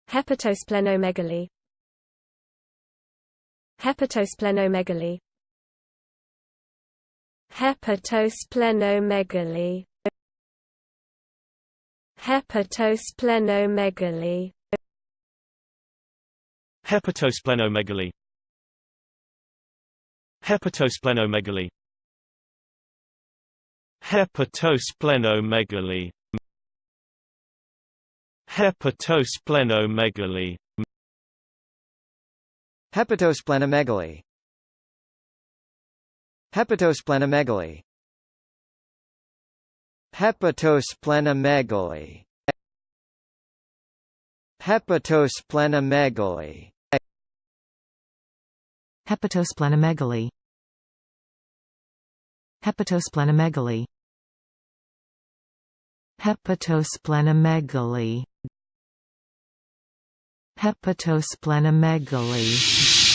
Hepatosplenomegaly. Hepatosplenomegaly. Hepatosplenomegaly. Hepatosplenomegaly. Hepatosplenomegaly. Hepatosplenomegaly. Hepatosplenomegaly. Hepatosplenomegaly. Hepatosplenomegaly. Hepatosplenomegaly. Hepatosplenomegaly. Hepatosplenomegaly. Hepatosplenomegaly. Hepatosplenomegaly. Hepatosplenomegaly. Hepatosplenomegaly.